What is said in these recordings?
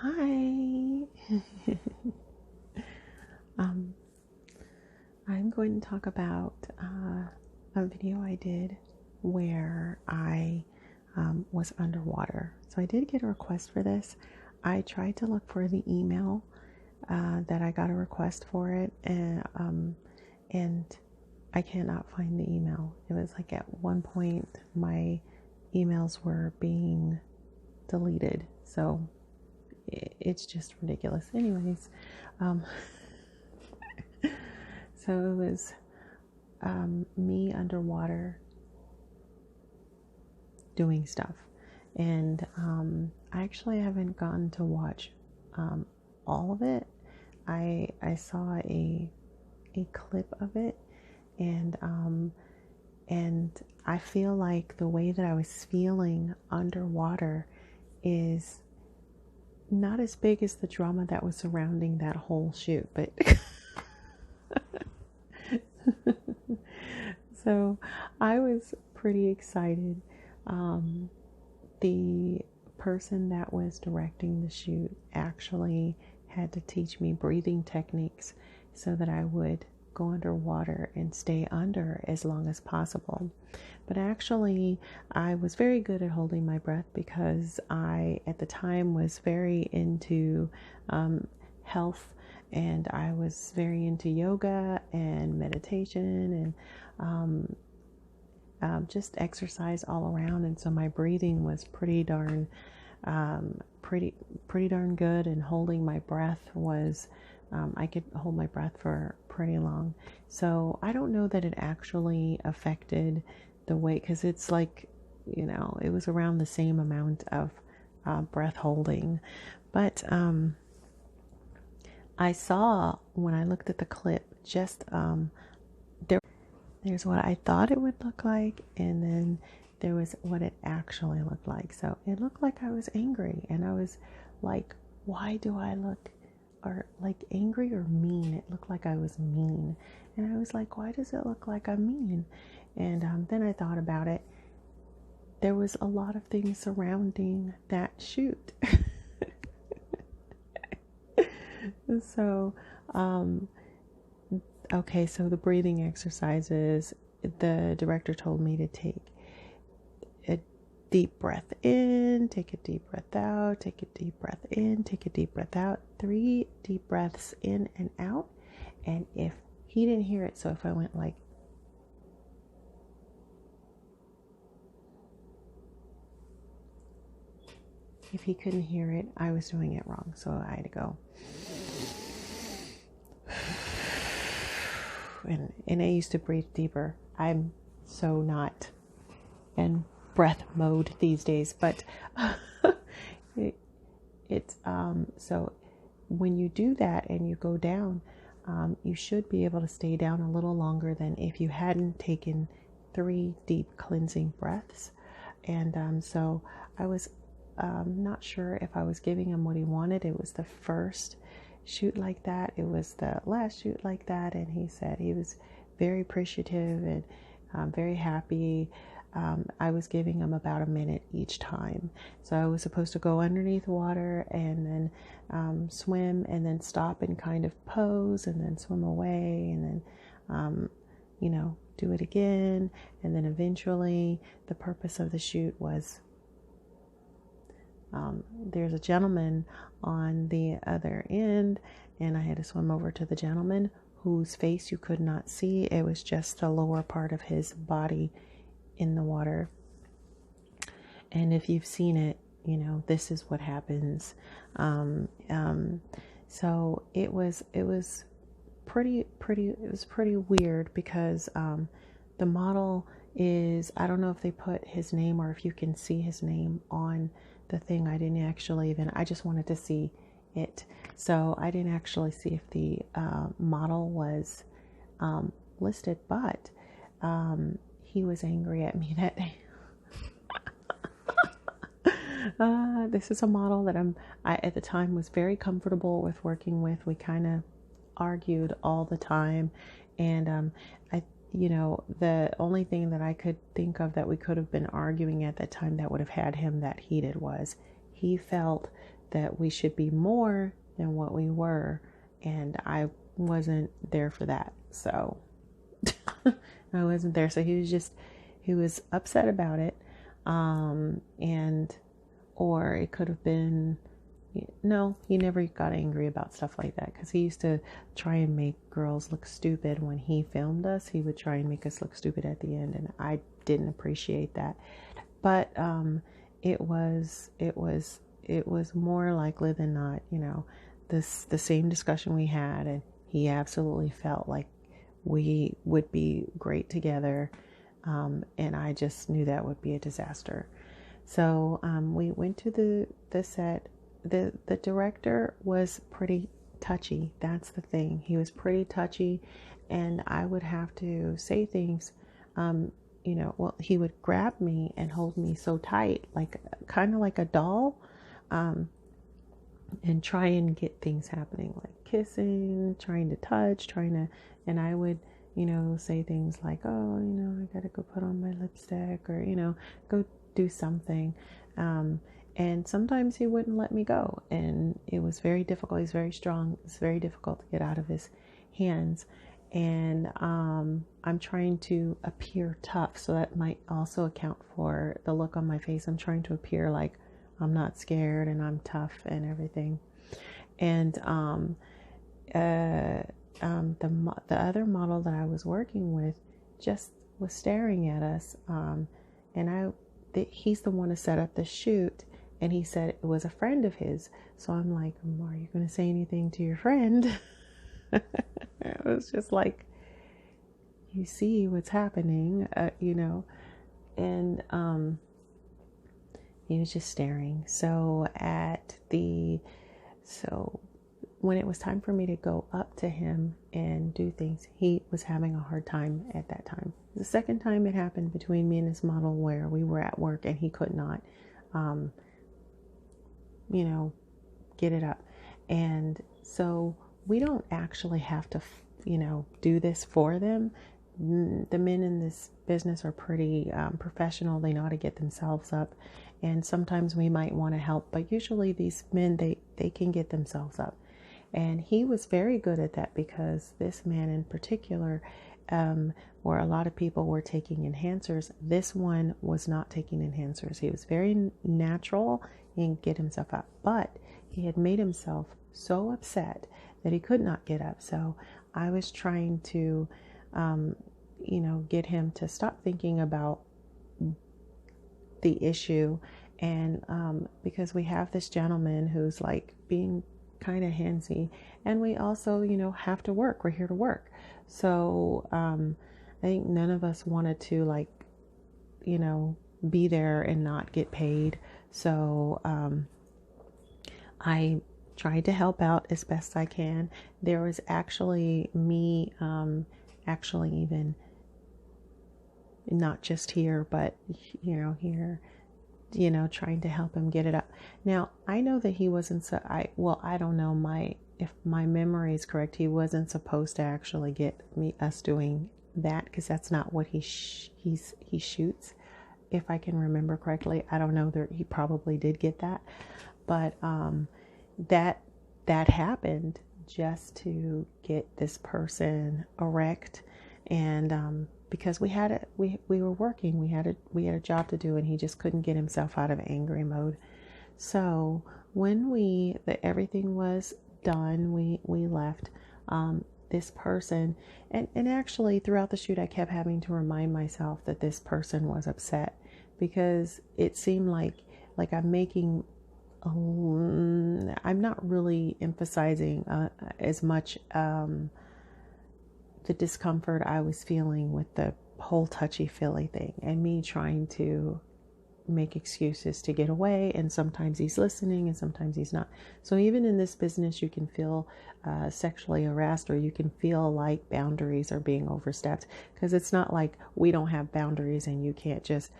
Hi. um, I'm going to talk about a video I did where I was underwater. So I did get a request for this. I tried to look for the email that I got a request for it, and I cannot find the email. It was like at one point my emails were being deleted. So it's just ridiculous. Anyways, um, so it was me underwater doing stuff, and I actually haven't gotten to watch all of it. I saw a clip of it, and I feel like the way that I was feeling underwater is not as big as the drama that was surrounding that whole shoot, but so I was pretty excited. The person that was directing the shoot actually had to teach me breathing techniques so that I would go underwater and stay under as long as possible. But actually, I was very good at holding my breath because I, at the time, was very into health, and I was very into yoga and meditation and just exercise all around. And so my breathing was pretty darn good, and holding my breath was I could hold my breath for pretty long. So I don't know that it actually affected the weight, because it's like, it was around the same amount of breath holding. But I saw, when I looked at the clip, just there's what I thought it would look like, and then there was what it actually looked like. So it looked like I was angry, and I was like, why do I look or like angry or mean? It looked like I was mean, and I was like, why does it look like I'm mean? And then I thought about it. There was a lot of things surrounding that shoot. So okay, so the breathing exercises, the director told me to take a deep breath in, take a deep breath out, take a deep breath in, take a deep breath out, 3 deep breaths in and out. And if he didn't hear it, so if I went like, if he couldn't hear it, I was doing it wrong. So I had to go. And I used to breathe deeper. I'm so not in breath mode these days, but it's so when you do that and you go down, you should be able to stay down a little longer than if you hadn't taken 3 deep cleansing breaths. And so I was not sure if I was giving him what he wanted. It was the first shoot like that. It was the last shoot like that. And he said he was very appreciative and very happy. I was giving him about a minute each time. So I was supposed to go underneath water and then swim, and then stop and kind of pose, and then swim away, and then, do it again. And then eventually the purpose of the shoot was there's a gentleman on the other end, and I had to swim over to the gentleman whose face you could not see. It was just the lower part of his body in the water. And if you've seen it, this is what happens. So it was pretty weird, because the model is, I don't know if they put his name or if you can see his name on the thing. I didn't actually I just wanted to see it. So I didn't actually see if the model was listed, but he was angry at me that day. This is a model that I at the time was very comfortable with working with. We kind of argued all the time, and the only thing that I could think of that we could have been arguing at that time that would have had him that heated was he felt that we should be more than what we were. And I wasn't there for that. So I wasn't there. So he was upset about it. And, or it could have been, no, he never got angry about stuff like that, because he used to try and make girls look stupid when he filmed us. He would try and make us look stupid at the end, and I didn't appreciate that. But it was more likely than not, the same discussion we had, and he absolutely felt like we would be great together, and I just knew that would be a disaster. So we went to the set. The director was pretty touchy. That's the thing. He was pretty touchy, and I would have to say things. Well, he would grab me and hold me so tight, like kind of like a doll, and try and get things happening, like kissing, trying to touch, and I would, say things like, oh, I gotta go put on my lipstick, or, go do something. And sometimes he wouldn't let me go, and it was very difficult. He's very strong. It's very difficult to get out of his hands. And I'm trying to appear tough, so that might also account for the look on my face. I'm trying to appear like I'm not scared and I'm tough and everything. And the other model that I was working with just was staring at us, and he's the one to set up the shoot. And he said it was a friend of his. So I'm like, are you going to say anything to your friend? It was just like, you see what's happening, and he was just staring. So when it was time for me to go up to him and do things, he was having a hard time at that time. The second time it happened between me and this model, where we were at work and he could not, get it up. And so we don't actually have to, do this for them. The men in this business are pretty professional. They know how to get themselves up. And sometimes we might want to help, but usually these men, they can get themselves up. And he was very good at that, because this man in particular, where a lot of people were taking enhancers, this one was not taking enhancers. He was very natural and get himself up, but he had made himself so upset that he could not get up. So I was trying to, get him to stop thinking about the issue. And because we have this gentleman who's like being kind of handsy, and we also, have to work. We're here to work. So I think none of us wanted to be there and not get paid. So I tried to help out as best I can. There was actually me, even not just here, but here, trying to help him get it up. Now, I know that he wasn't, I don't know if my memory is correct, he wasn't supposed to actually get us doing that, because that's not what he shoots. If I can remember correctly, I don't know, that he probably did get that, but that happened just to get this person erect, and because we were working, we had a job to do, and he just couldn't get himself out of angry mode. So when everything was done, we left. This person, and actually throughout the shoot, I kept having to remind myself that this person was upset, because it seemed like I'm not really emphasizing as much the discomfort I was feeling with the whole touchy-feely thing, and me trying to make excuses to get away, and sometimes he's listening and sometimes he's not. So even in this business, you can feel sexually harassed, or you can feel like boundaries are being overstepped, because it's not like we don't have boundaries and you can't just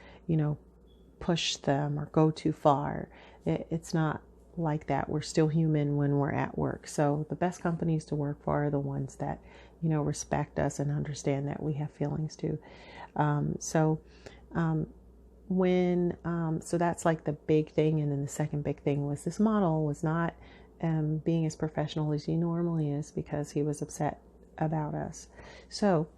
push them or go too far. It's not like that. We're still human when we're at work. So the best companies to work for are the ones that respect us and understand that we have feelings too. when so that's like the big thing, and then the second big thing was this model was not being as professional as he normally is because he was upset about us. So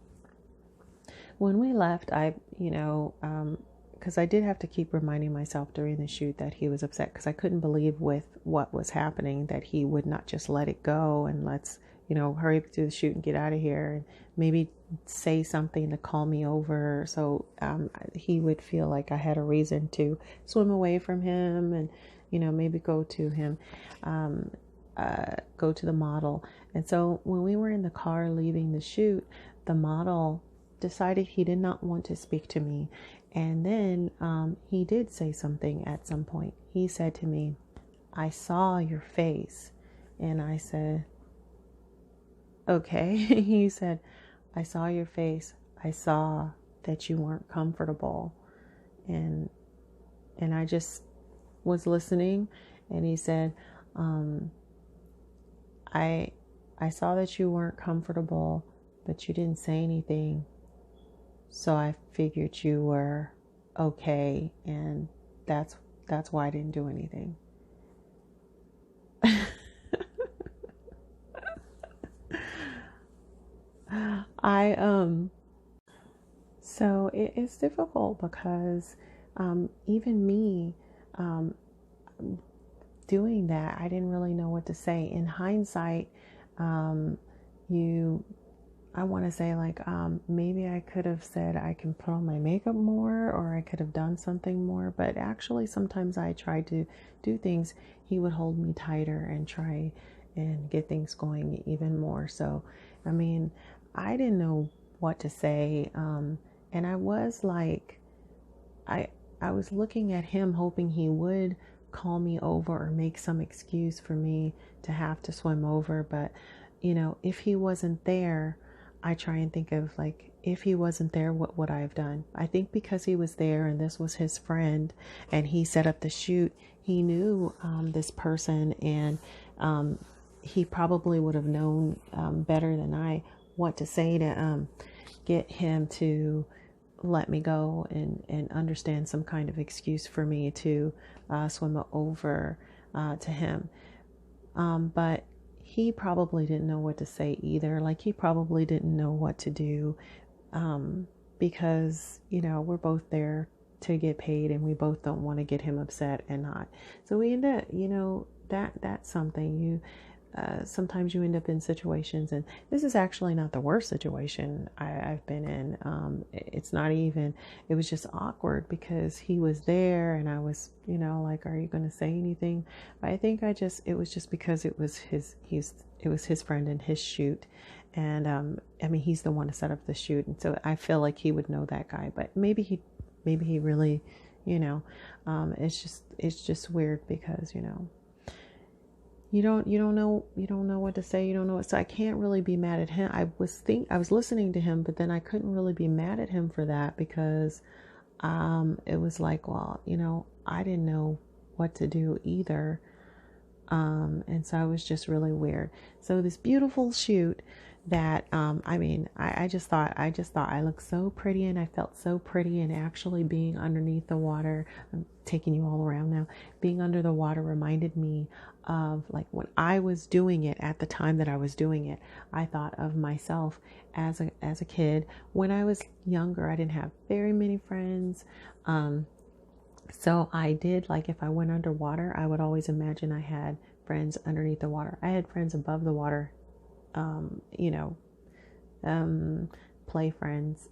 when we left, I, because I did have to keep reminding myself during the shoot that he was upset, because I couldn't believe with what was happening that he would not just let it go and let's, hurry up to the shoot and get out of here, and maybe say something to call me over. So he would feel like I had a reason to swim away from him and, maybe go to him, go to the model. And so when we were in the car leaving the shoot, the model decided he did not want to speak to me. And then he did say something at some point. He said to me, "I saw your face." And I said, "Okay." He said, "I saw your face. I saw that you weren't comfortable." And I just was listening. And he said, I saw that you weren't comfortable, but you didn't say anything. So I figured you were okay, and that's why I didn't do anything." So it's difficult because even me doing that, I didn't really know what to say. In hindsight, I want to say like maybe I could have said I can put on my makeup more, or I could have done something more. But actually, sometimes I tried to do things. He would hold me tighter and try and get things going even more. So, I mean, I didn't know what to say, and I was like, I was looking at him, hoping he would call me over or make some excuse for me to have to swim over. But if he wasn't there, I try and think of like, if he wasn't there, what would I have done? I think because he was there and this was his friend and he set up the shoot, he knew this person, and he probably would have known better than I what to say to get him to let me go and understand some kind of excuse for me to swim over to him. But he probably didn't know what to say either. Like, he probably didn't know what to do because, we're both there to get paid, and we both don't want to get him upset and not. So we end up, that's something sometimes you end up in situations, and this is actually not the worst situation I've been in. It's not even, it was just awkward because he was there and I was, like, are you going to say anything? But I think it was just because it was his friend and his shoot. And, I mean, he's the one to set up the shoot. And so I feel like he would know that guy, but maybe he really, it's just weird because, you don't know what to say. You don't know what, so I can't really be mad at him. I was listening to him, but then I couldn't really be mad at him for that because it was like, well, I didn't know what to do either. And so it was just really weird. So this beautiful shoot that I mean, I just thought I looked so pretty and I felt so pretty, and actually being underneath the water, I'm taking you all around now, being under the water reminded me of like when I was doing it. At the time that I was doing it, I thought of myself as a kid. When I was younger, I didn't have very many friends. So I did, like, if I went underwater, I would always imagine I had friends underneath the water. I had friends above the water, play friends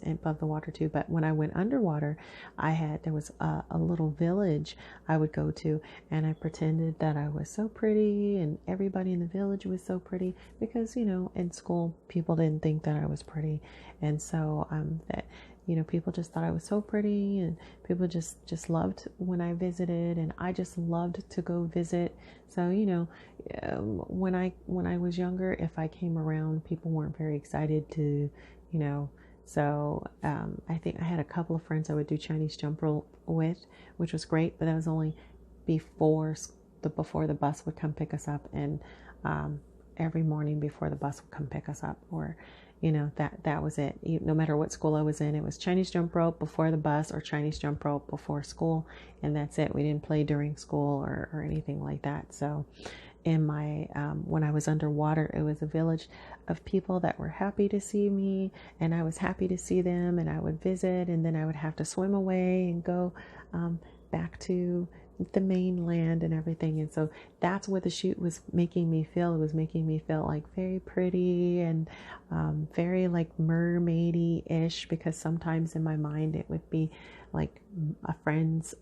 above the water too. But when I went underwater, there was a little village I would go to, and I pretended that I was so pretty, and everybody in the village was so pretty because, in school, people didn't think that I was pretty. And so, people just thought I was so pretty, and people just loved when I visited, and I just loved to go visit. So, when I was younger, if I came around, people weren't very excited to, so I think I had a couple of friends I would do Chinese jump rope with, which was great, but that was only before the bus would come pick us up, and every morning before the bus would come pick us up, or, you know, that was it. No matter what school I was in, it was Chinese jump rope before the bus or Chinese jump rope before school. And that's it. We didn't play during school or anything like that. So in my, when I was underwater, it was a village of people that were happy to see me, and I was happy to see them, and I would visit, and then I would have to swim away and go back to the mainland and everything. And so that's what the shoot was making me feel. It was making me feel like very pretty and very like mermaidy-ish, because sometimes in my mind it would be like a friend's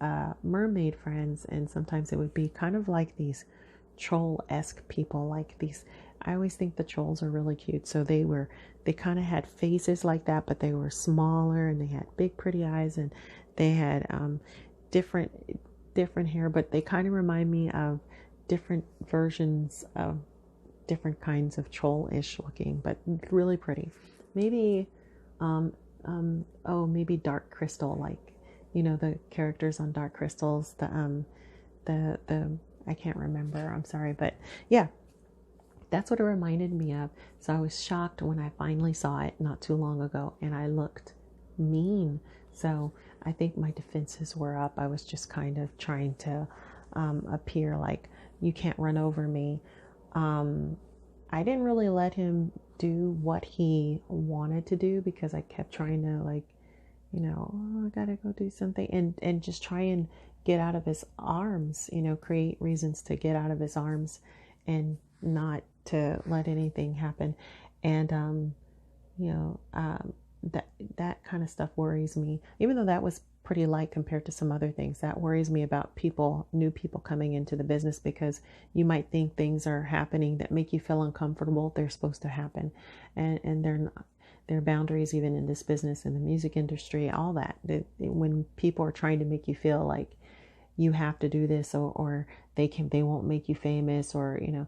mermaid friends, and sometimes it would be kind of like these troll-esque people, like these. I always think the trolls are really cute. So they kind of had faces like that, but they were smaller, and they had big pretty eyes, and they had different hair, but they kind of remind me of different versions of different kinds of troll-ish looking, but really pretty. Maybe maybe Dark Crystal, like, you know, the characters on Dark Crystals, the I can't remember, I'm sorry, but yeah, that's what it reminded me of. So I was shocked when I finally saw it not too long ago, and I looked mean. So I think my defenses were up. I was just kind of trying to appear like, you can't run over me. I didn't really let him do what he wanted to do, because I kept trying to, like, you know, oh, I gotta go do something, and just try and get out of his arms, you know, create reasons to get out of his arms and not to let anything happen. And you know, that kind of stuff worries me, even though that was pretty light compared to some other things. That worries me about new people coming into the business, because you might think things are happening that make you feel uncomfortable. They're supposed to happen, and they're not. There are boundaries even in this business, in the music industry, all that. When people are trying to make you feel like you have to do this, or they won't make you famous, or, you know,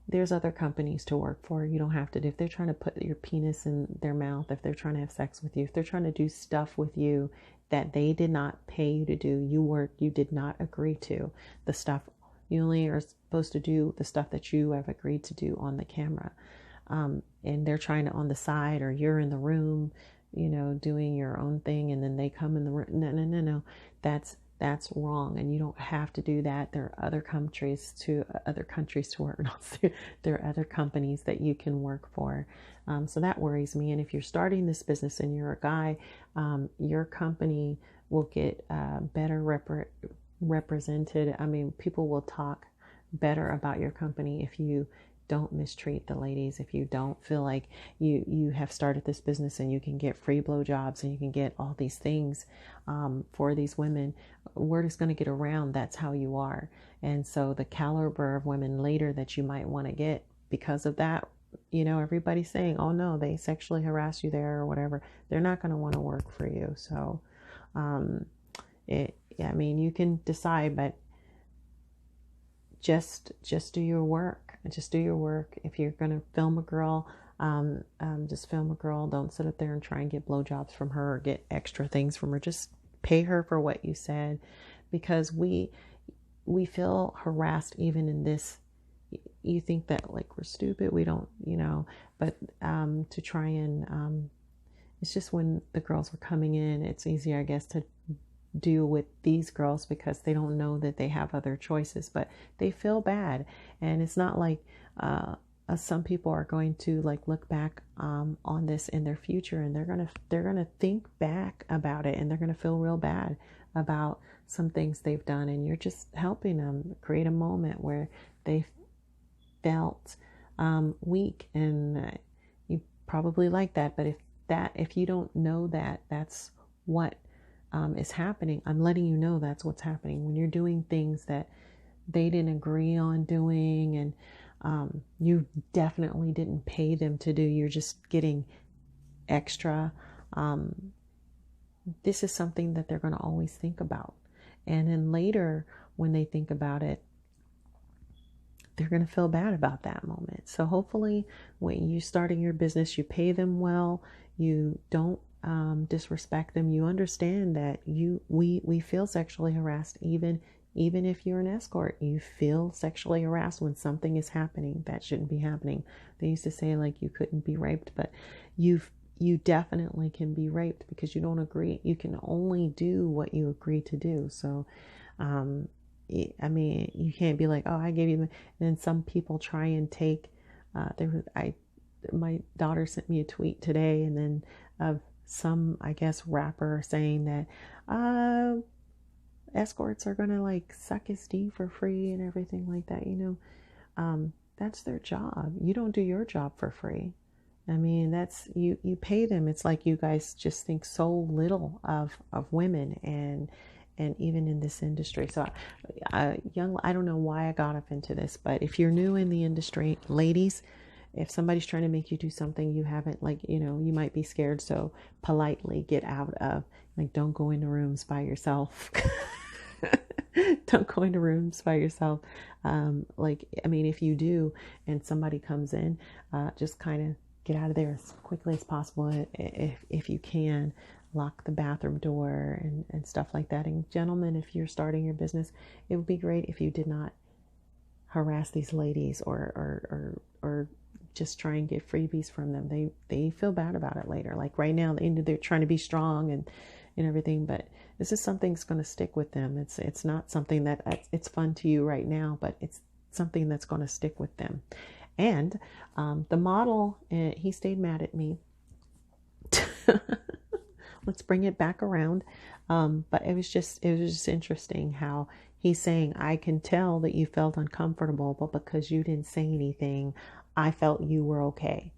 there's other companies to work for. You don't have to do. If they're trying to put your penis in their mouth, if they're trying to have sex with you, if they're trying to do stuff with you that they did not pay you to do, you did not agree to the stuff. You only are supposed to do the stuff that you have agreed to do on the camera. And they're trying to on the side, or you're in the room, you know, doing your own thing, and then they come in the room. No. That's wrong, and you don't have to do that. There are other countries to work. There are other companies that you can work for. So that worries me. And if you're starting this business and you're a guy, your company will get better represented. I mean, people will talk better about your company if you don't mistreat the ladies, if you don't feel like you have started this business and you can get free blowjobs and you can get all these things for these women. Word is going to get around. That's how you are. And so the caliber of women later that you might want to get because of that, you know, everybody's saying, oh no, they sexually harass you there or whatever. They're not going to want to work for you. So I mean, you can decide, but just do your work. Just do your work. If you're going to film a girl, just film a girl. Don't sit up there and try and get blowjobs from her or get extra things from her. Just pay her for what you said, because we feel harassed even in this. You think that like we're stupid. We don't, you know, but to try and it's just when the girls were coming in, it's easier, I guess, to deal with these girls because they don't know that they have other choices, but they feel bad. And it's not like some people are going to like look back on this in their future, and they're gonna think back about it, and they're gonna feel real bad about some things they've done. And you're just helping them create a moment where they felt weak, and you probably like that. But if you don't know that that's what is happening, I'm letting you know that's what's happening when you're doing things that they didn't agree on doing, and you definitely didn't pay them to do. You're just getting extra. This is something that they're going to always think about, and then later when they think about it, they're going to feel bad about that moment. So hopefully when you're starting your business, you pay them well, you don't disrespect them, you understand that we feel sexually harassed even even if you're an escort, you feel sexually harassed when something is happening that shouldn't be happening. They used to say like you couldn't be raped, but you definitely can be raped because you don't agree. You can only do what you agree to do. So, I mean, you can't be like, oh, I gave you, and then some people try and take. My daughter sent me a tweet today, and then of some, I guess, rapper saying that escorts are gonna like suck his D for free and everything like that. That's their job. You don't do your job for free. I mean, that's you pay them. It's like you guys just think so little of women and even in this industry. So I don't know why I got up into this, but if you're new in the industry, ladies, if somebody's trying to make you do something you haven't, like, you might be scared, so politely get out of, like, don't go into rooms by yourself. Don't go into rooms by yourself. Like, I mean, if you do and somebody comes in, just kind of get out of there as quickly as possible. If you can, lock the bathroom door and stuff like that. And gentlemen, if you're starting your business, it would be great if you did not harass these ladies or just try and get freebies from them. They feel bad about it later. Like right now, they're trying to be strong and everything, but this is something that's going to stick with them. It's not something that it's fun to you right now, but it's something that's going to stick with them. And the model, he stayed mad at me. Let's bring it back around. But it was just interesting how he's saying, I can tell that you felt uncomfortable, but because you didn't say anything, I felt you were okay.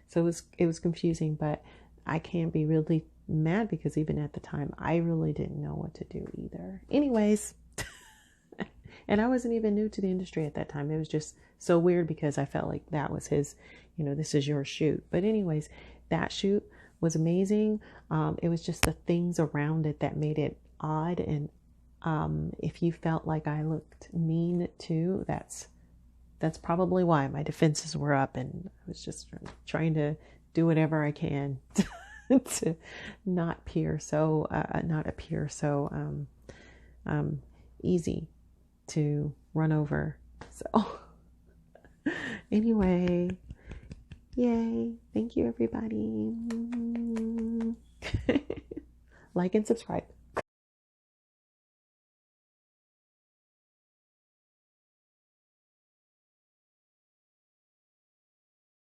So it was confusing, but I can't be really mad because even at the time, I really didn't know what to do either. Anyways, and I wasn't even new to the industry at that time. It was just so weird because I felt like that was his, this is your shoot. But anyways, that shoot was amazing. It was just the things around it that made it odd. And if you felt like I looked mean too, that's probably why my defenses were up, and I was just trying to do whatever I can to not appear so easy to run over. So anyway, yay. Thank you, everybody. Like and subscribe.